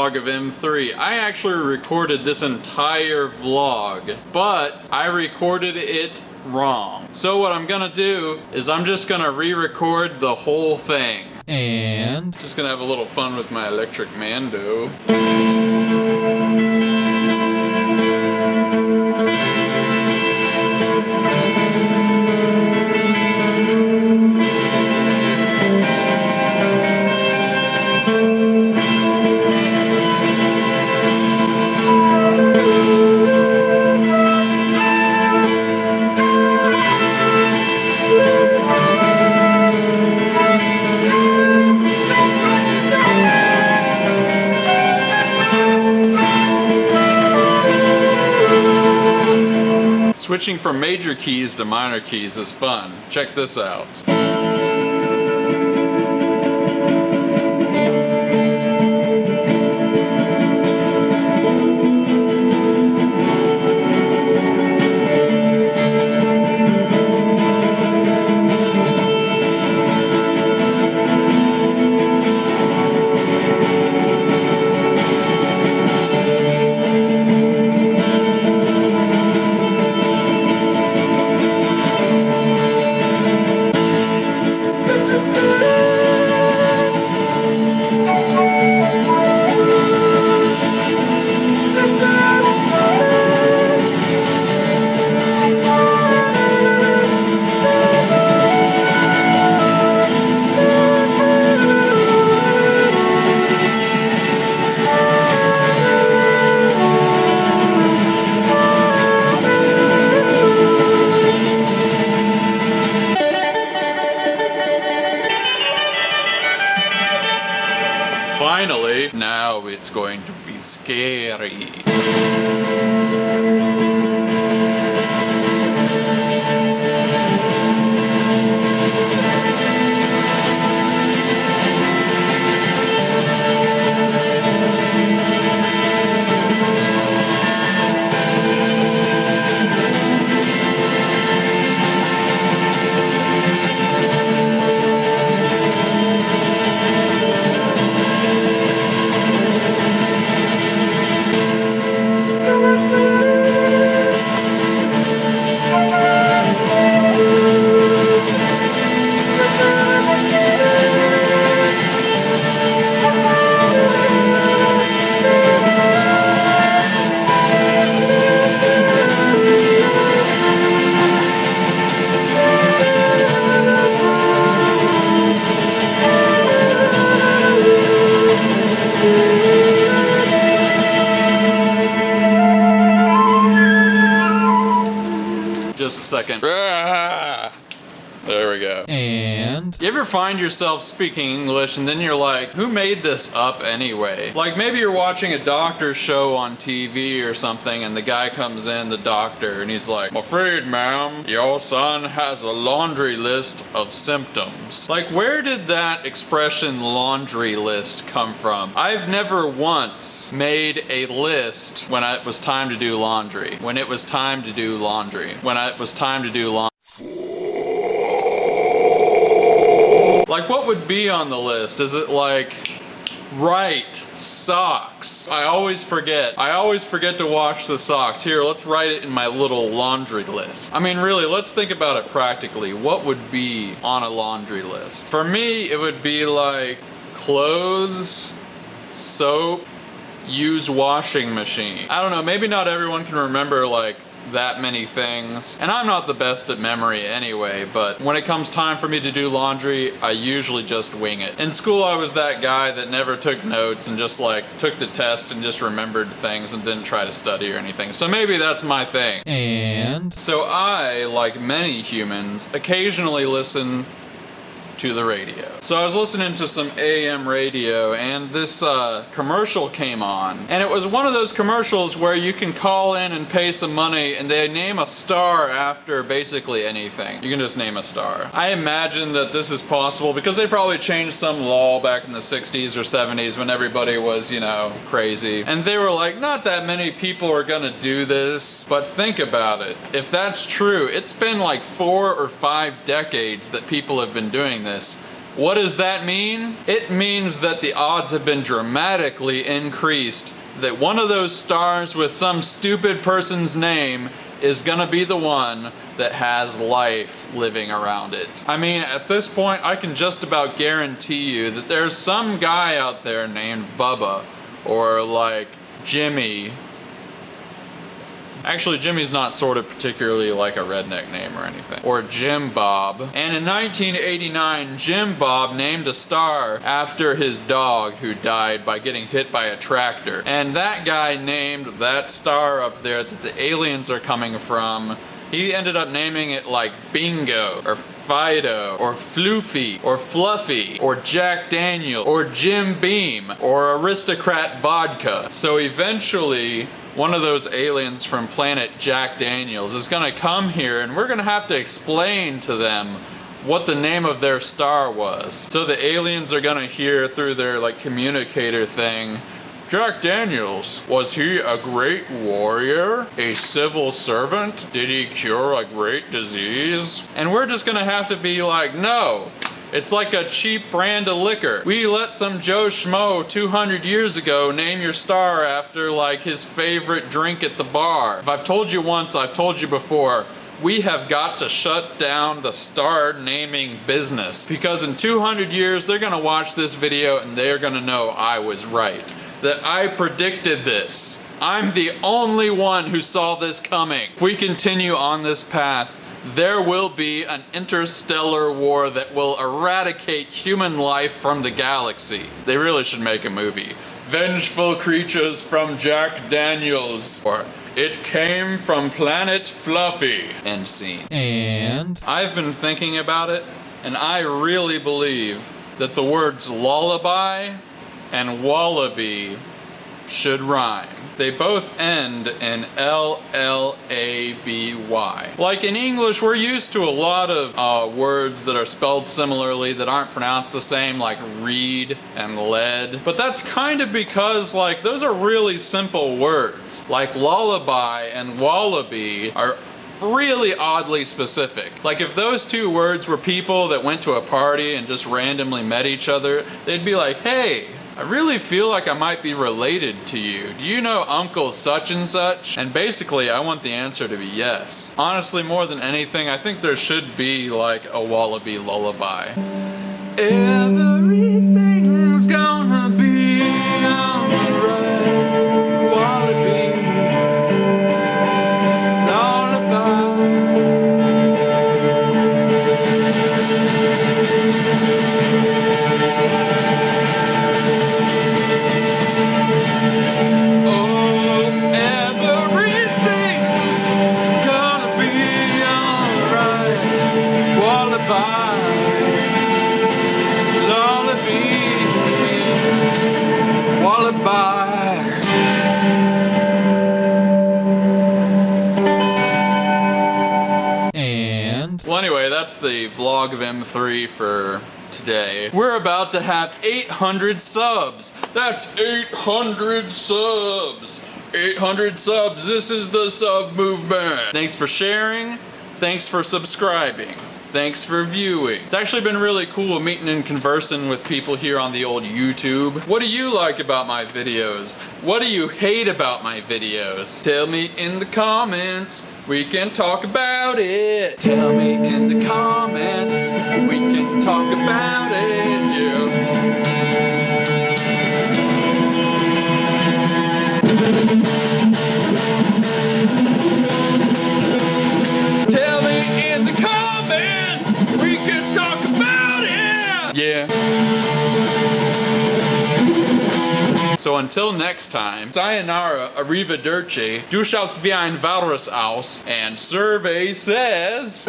vlog of M3. I actually recorded this entire vlog, but I recorded it wrong. So what I'm gonna do is I'm just gonna re-record the whole thing. And just gonna have a little fun with my electric Mando. Switching from major keys to minor keys is fun. Check this out. Finally, now it's going to be scary. Just a second. There we go. And you ever find yourself speaking English and then you're like, who made this up anyway? Like maybe you're watching a doctor show on TV or something and the guy comes in, the doctor, and he's like, I'm afraid, ma'am, your son has a laundry list of symptoms. Like, where did that expression laundry list come from? I've never once made a list when it was time to do laundry. When it was time to do laundry. When it was time to do laundry. Like, what would be on the list? Is it like, right, socks? I always forget. I always forget to wash the socks. Here, let's write it in my little laundry list. I mean, really, let's think about it practically. What would be on a laundry list? For me, it would be like clothes, soap, use washing machine. I don't know, maybe not everyone can remember like that many things, and I'm not the best at memory anyway, but when it comes time for me to do laundry, I usually just wing it. In school I was that guy that never took notes and just like took the test and just remembered things and didn't try to study or anything, so maybe that's my thing. And so I, like many humans, occasionally listen to the radio. So I was listening to some AM radio and this commercial came on, and it was one of those commercials where you can call in and pay some money and they name a star after basically anything. You can just name a star. I imagine that this is possible because they probably changed some law back in the 60s or 70s when everybody was, you know, crazy. And they were like, not that many people are gonna do this, but think about it. If that's true, it's been like 4 or 5 decades that people have been doing this. What does that mean? It means that the odds have been dramatically increased that one of those stars with some stupid person's name is gonna be the one that has life living around it. I mean, at this point, I can just about guarantee you that there's some guy out there named Bubba, or like Jimmy. Actually, Jimmy's not sort of particularly like a redneck name or anything. Or Jim Bob. And in 1989, Jim Bob named a star after his dog who died by getting hit by a tractor. And that guy named that star up there that the aliens are coming from, he ended up naming it like Bingo, or Fido, or Floofy, or Fluffy, or Jack Daniel, or Jim Beam, or Aristocrat Vodka. So eventually, one of those aliens from planet Jack Daniels is gonna come here and we're gonna have to explain to them what the name of their star was. So the aliens are gonna hear through their like communicator thing, Jack Daniels, was he a great warrior? A civil servant? Did he cure a great disease? And we're just gonna have to be like, no. It's like a cheap brand of liquor. We let some Joe Schmo 200 years ago name your star after like his favorite drink at the bar. If I've told you once, I've told you before, we have got to shut down the star naming business. Because in 200 years, they're gonna watch this video and they're gonna know I was right. That I predicted this. I'm the only one who saw this coming. If we continue on this path, there will be an interstellar war that will eradicate human life from the galaxy. They really should make a movie. Vengeful creatures from Jack Daniels. Or it came from planet Fluffy. End scene. And I've been thinking about it, and I really believe that the words lullaby and wallaby should rhyme. They both end in L-L-A-B-Y. Like in English, we're used to a lot of words that are spelled similarly that aren't pronounced the same, like reed and lead. But that's kind of because like those are really simple words. Like lullaby and wallaby are really oddly specific. Like if those two words were people that went to a party and just randomly met each other, they'd be like, hey, I really feel like I might be related to you. Do you know Uncle such and such? And basically, I want the answer to be yes. Honestly, more than anything, I think there should be like a wallaby lullaby. Everything's gonna be alright. Wallaby lullaby. Well, anyway, that's the vlog of M3 for today. We're about to have 800 subs. That's 800 subs. 800 subs. This is the sub movement. Thanks for sharing. Thanks for subscribing. Thanks for viewing. It's actually been really cool meeting and conversing with people here on the old YouTube. What do you like about my videos? What do you hate about my videos? Tell me in the comments. We can talk about it. Tell me in the comments. We can talk about it, yeah. Tell me in the comments. We can talk about it, yeah. So until next time, sayonara, arrivederci, du schaust wie ein Walrus aus, and survey says...